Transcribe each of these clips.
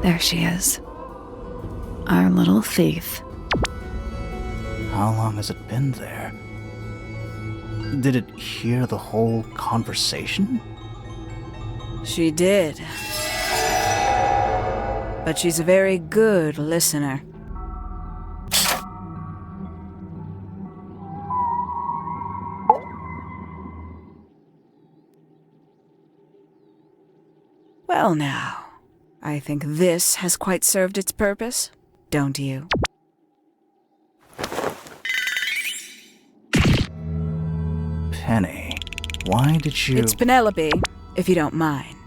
There she is. Our little thief. How long has it been there? Did it hear the whole conversation? She did. But she's a very good listener. Well now, I think this has quite served its purpose, don't you? Penny, why did you... It's Penelope, if you don't mind.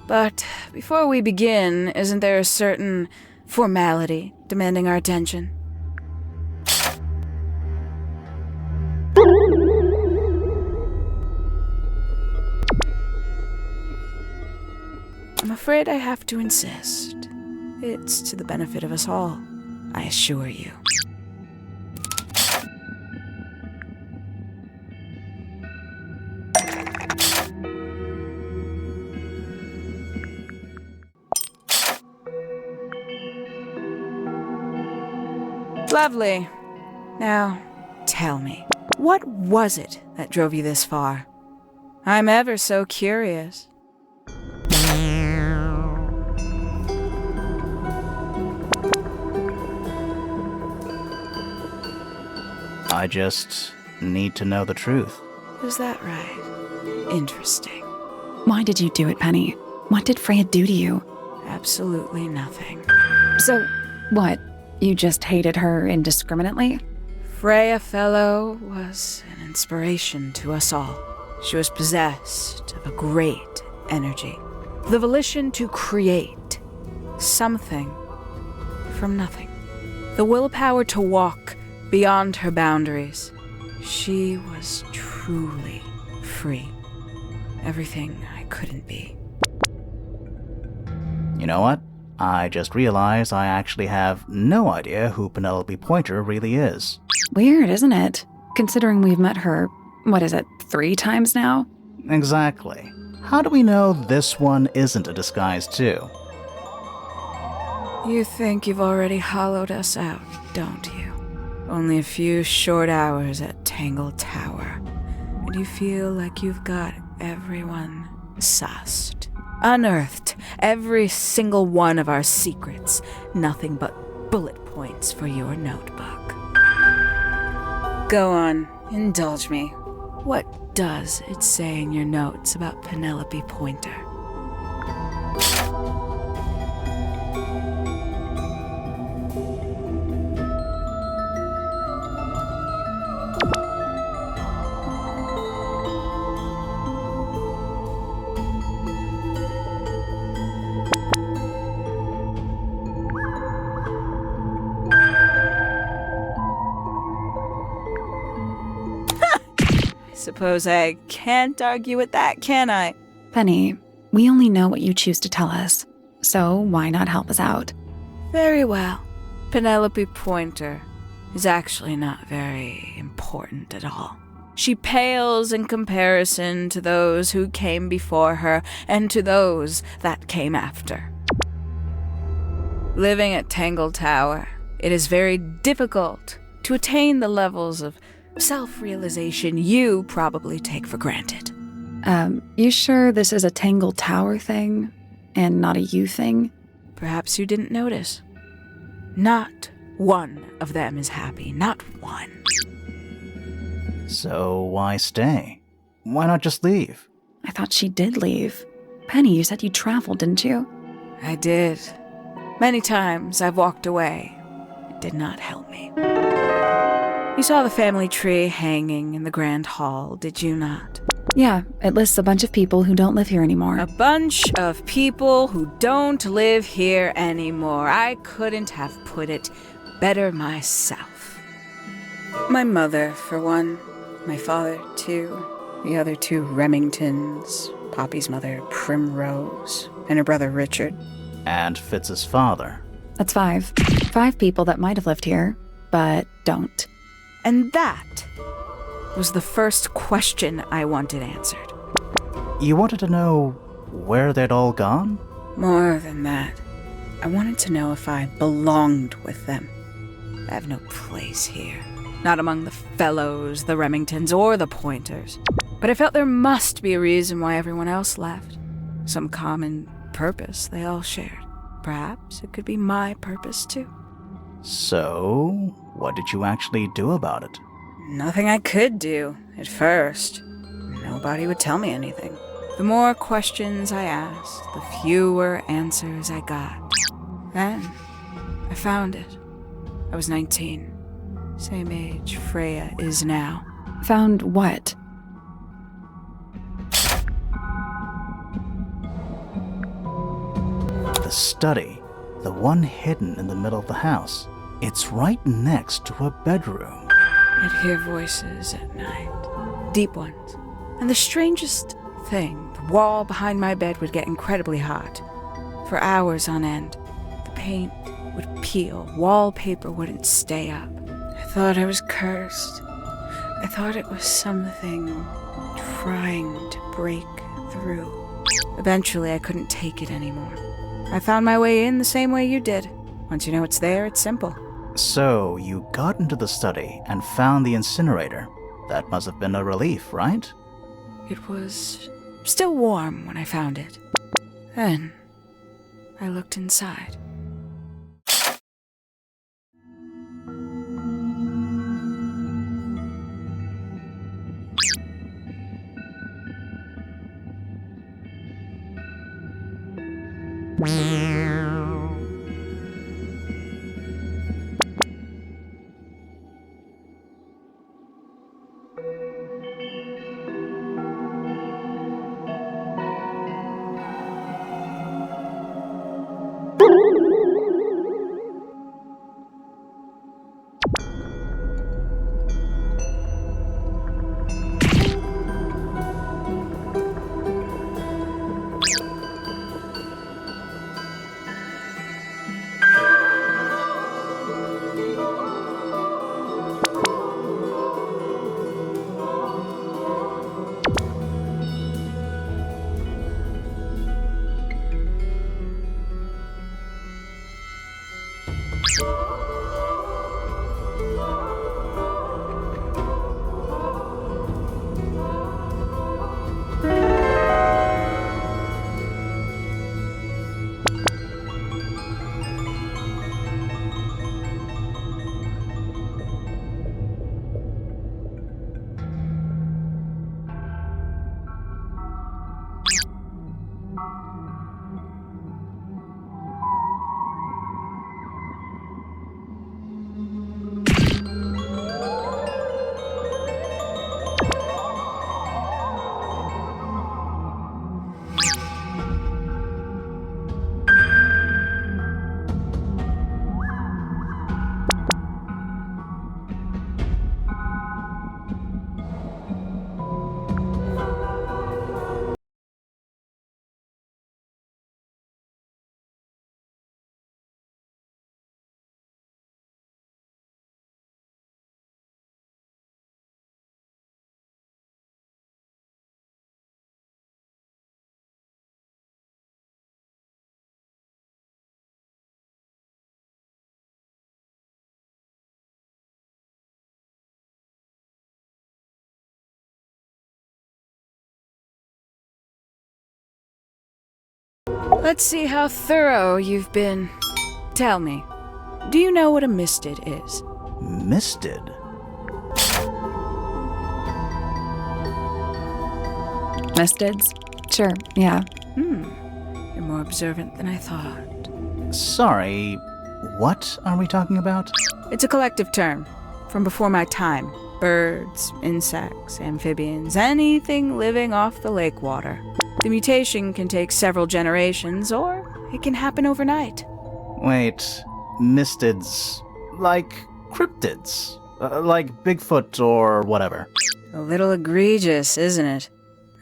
But before we begin, isn't there a certain formality demanding our attention? I'm afraid I have to insist. It's to the benefit of us all, I assure you. Lovely. Now, tell me, what was it that drove you this far? I'm ever so curious. I just need to know the truth. Is that right? Interesting. Why did you do it, Penny? What did Freya do to you? Absolutely nothing. So, what? You just hated her indiscriminately? Freya Fellow was an inspiration to us all. She was possessed of a great energy. The volition to create something from nothing. The willpower to walk beyond her boundaries. She was truly free. Everything I couldn't be. You know what? I just realized I actually have no idea who Penelope Pointer really is. Weird, isn't it? Considering we've met her, 3 times now? Exactly. How do we know this one isn't a disguise too? You think you've already hollowed us out, don't you? Only a few short hours at Tangle Tower, and you feel like you've got everyone sussed. Unearthed every single one of our secrets. Nothing but bullet points for your notebook. Go on, indulge me. What does it say in your notes about Penelope Pointer? Suppose I can't argue with that, can I? Penny, we only know what you choose to tell us, so why not help us out? Very well. Penelope Pointer is actually not very important at all. She pales in comparison to those who came before her and to those that came after. Living at Tangle Tower, it is very difficult to attain the levels of self-realization you probably take for granted. You sure this is a Tangle Tower thing and not a you thing? Perhaps you didn't notice. Not one of them is happy, not one. So why stay? Why not just leave? I thought she did leave. Penny, you said you traveled, didn't you? I did. Many times I've walked away. It did not help me. You saw the family tree hanging in the grand hall, did you not? Yeah, it lists a bunch of people who don't live here anymore. A bunch of people who don't live here anymore. I couldn't have put it better myself. My mother, for one. My father, too. The other 2 Remingtons. Poppy's mother, Primrose. And her brother, Richard. And Fitz's father. That's 5. 5 people that might have lived here, but don't. And that was the first question I wanted answered. You wanted to know where they'd all gone? More than that. I wanted to know if I belonged with them. I have no place here. Not among the Fellows, the Remingtons, or the Pointers. But I felt there must be a reason why everyone else left. Some common purpose they all shared. Perhaps it could be my purpose too. So, what did you actually do about it? Nothing I could do, at first. Nobody would tell me anything. The more questions I asked, the fewer answers I got. Then, I found it. I was 19. Same age Freya is now. Found what? The study, the one hidden in the middle of the house. It's right next to a bedroom. I'd hear voices at night, deep ones. And the strangest thing, the wall behind my bed would get incredibly hot. For hours on end, the paint would peel, wallpaper wouldn't stay up. I thought I was cursed. I thought it was something trying to break through. Eventually, I couldn't take it anymore. I found my way in the same way you did. Once you know it's there, it's simple. So, you got into the study and found the incinerator. That must have been a relief, right? It was still warm when I found it. Then, I looked inside. Let's see how thorough you've been. Tell me, do you know what a misted is? Misted? Mistids? Sure, yeah. You're more observant than I thought. Sorry, what are we talking about? It's a collective term from before my time. Birds, insects, amphibians, anything living off the lake water. The mutation can take several generations, or it can happen overnight. Wait, mistids, like cryptids, like Bigfoot or whatever. A little egregious, isn't it?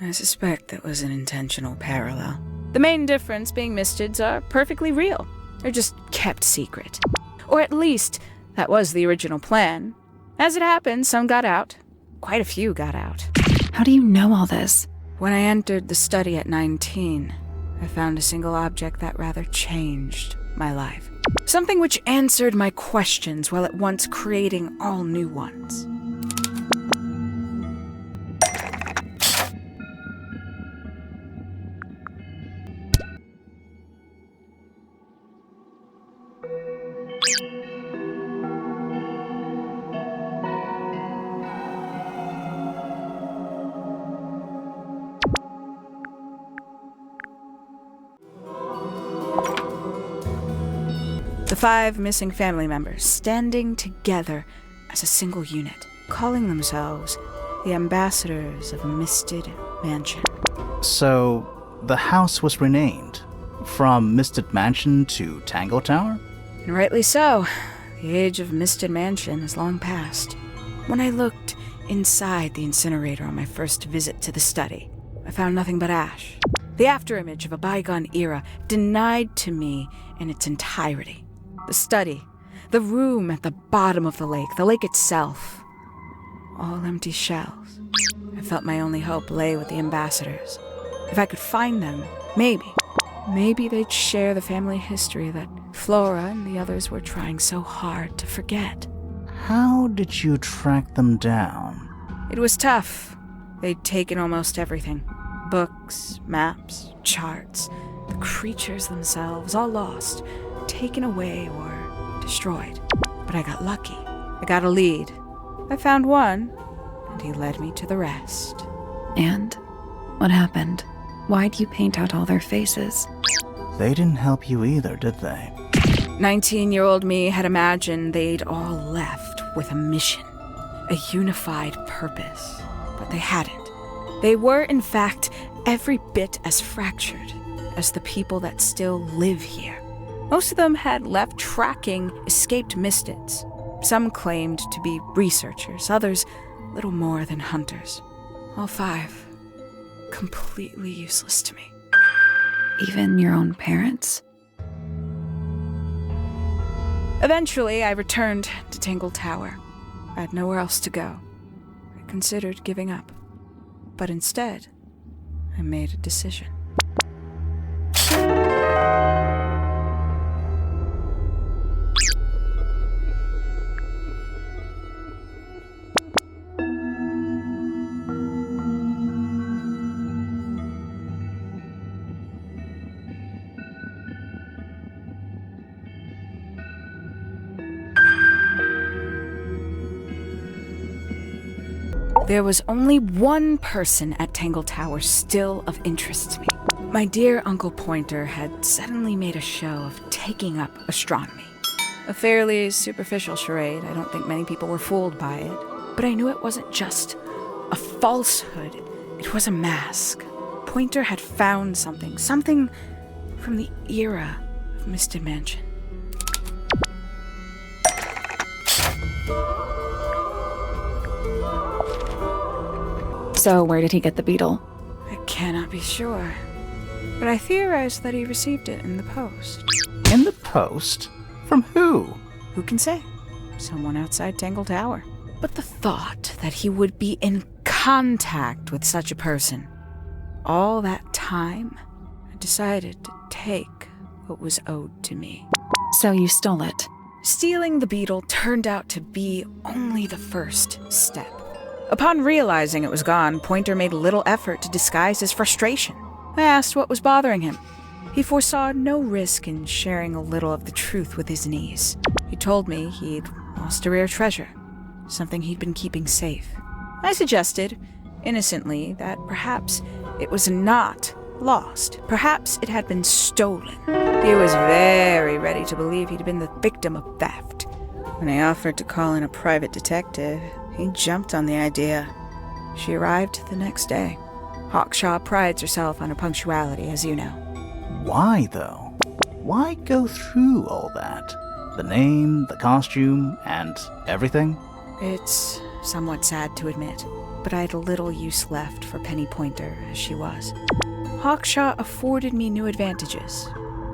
I suspect that was an intentional parallel. The main difference being mistids are perfectly real. They're just kept secret. Or at least, that was the original plan. As it happened, some got out. Quite a few got out. How do you know all this? When I entered the study at 19, I found a single object that rather changed my life. Something which answered my questions while at once creating all new ones. The 5 missing family members standing together as a single unit, calling themselves the ambassadors of a misted mansion. So, the house was renamed from Misted Mansion to Tangle Tower? And rightly so. The age of Misted Mansion is long past. When I looked inside the incinerator on my first visit to the study, I found nothing but ash. The afterimage of a bygone era denied to me in its entirety. The study, the room at the bottom of the lake itself, all empty shells. I felt my only hope lay with the ambassadors. If I could find them, maybe they'd share the family history that Flora and the others were trying so hard to forget. How did you track them down? It was tough. They'd taken almost everything. Books, maps, charts, the creatures themselves, all lost, taken away or destroyed. But I got lucky. I got a lead. I found one, and he led me to the rest. And? What happened? Why'd you paint out all their faces? They didn't help you either, did they? 19-year-old me had imagined they'd all left with a mission, a unified purpose. But they hadn't. They were, in fact, every bit as fractured as the people that still live here. Most of them had left tracking escaped mystids. Some claimed to be researchers, others little more than hunters. All 5 completely useless to me. Even your own parents? Eventually, I returned to Tangle Tower. I had nowhere else to go. I considered giving up. But instead, I made a decision. There was only one person at Tangle Tower still of interest to me. My dear Uncle Pointer had suddenly made a show of taking up astronomy. A fairly superficial charade. I don't think many people were fooled by it. But I knew it wasn't just a falsehood. It was a mask. Pointer had found something from the era of Misted Mansion. So where did he get the beetle? I cannot be sure, but I theorize that he received it in the post. In the post? From who? Who can say? Someone outside Tangle Tower. But the thought that he would be in contact with such a person, all that time, I decided to take what was owed to me. So you stole it. Stealing the beetle turned out to be only the first step. Upon realizing it was gone, Pointer made little effort to disguise his frustration. I asked what was bothering him. He foresaw no risk in sharing a little of the truth with his niece. He told me he'd lost a rare treasure, something he'd been keeping safe. I suggested, innocently, that perhaps it was not lost. Perhaps it had been stolen. He was very ready to believe he'd been the victim of theft. When I offered to call in a private detective, he jumped on the idea. She arrived the next day. Hawkshaw prides herself on her punctuality, as you know. Why, though? Why go through all that? The name, the costume, and everything? It's somewhat sad to admit, but I had little use left for Penny Pointer as she was. Hawkshaw afforded me new advantages,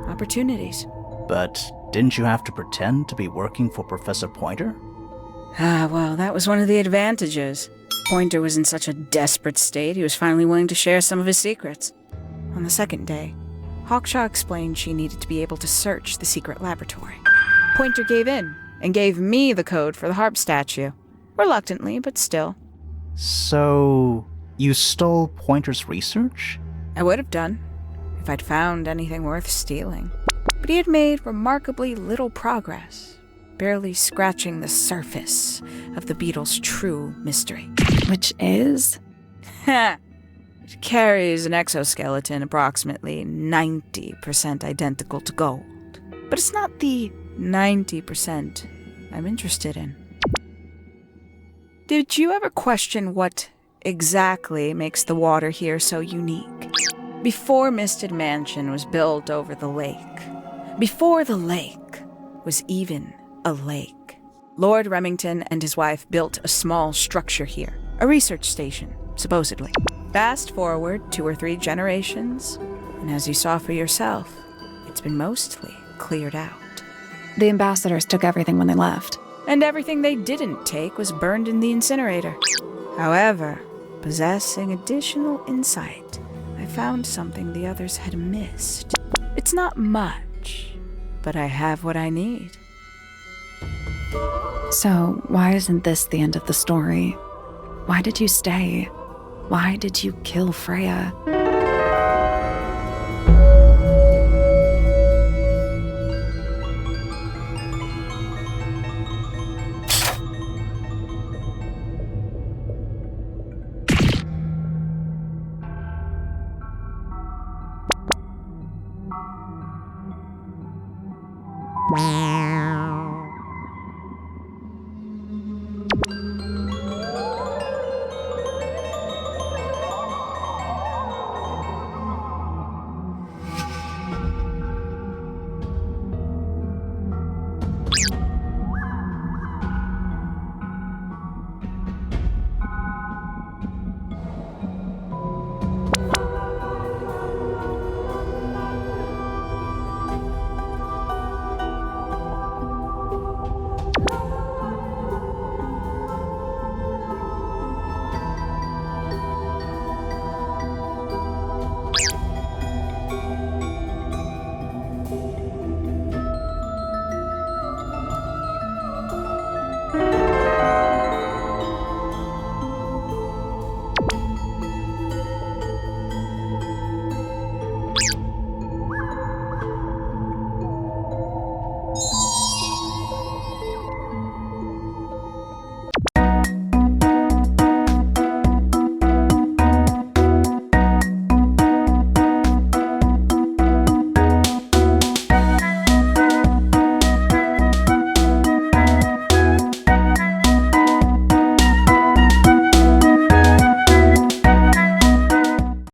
opportunities. But didn't you have to pretend to be working for Professor Pointer? Well, that was one of the advantages. Pointer was in such a desperate state, he was finally willing to share some of his secrets. On the second day, Hawkshaw explained she needed to be able to search the secret laboratory. Pointer gave in and gave me the code for the harp statue. Reluctantly, but still. So, you stole Pointer's research? I would have done, if I'd found anything worth stealing. But he had made remarkably little progress, barely scratching the surface of the beetle's true mystery. Which is? Ha! It carries an exoskeleton approximately 90% identical to gold. But it's not the 90% I'm interested in. Did you ever question what exactly makes the water here so unique? Before Misted Mansion was built over the lake, before the lake was even a lake, Lord Remington and his wife built a small structure here, a research station, supposedly. Fast forward 2 or 3 generations, and as you saw for yourself, it's been mostly cleared out. The ambassadors took everything when they left. And everything they didn't take was burned in the incinerator. However, possessing additional insight, I found something the others had missed. It's not much, but I have what I need. So, why isn't this the end of the story? Why did you stay? Why did you kill Freya?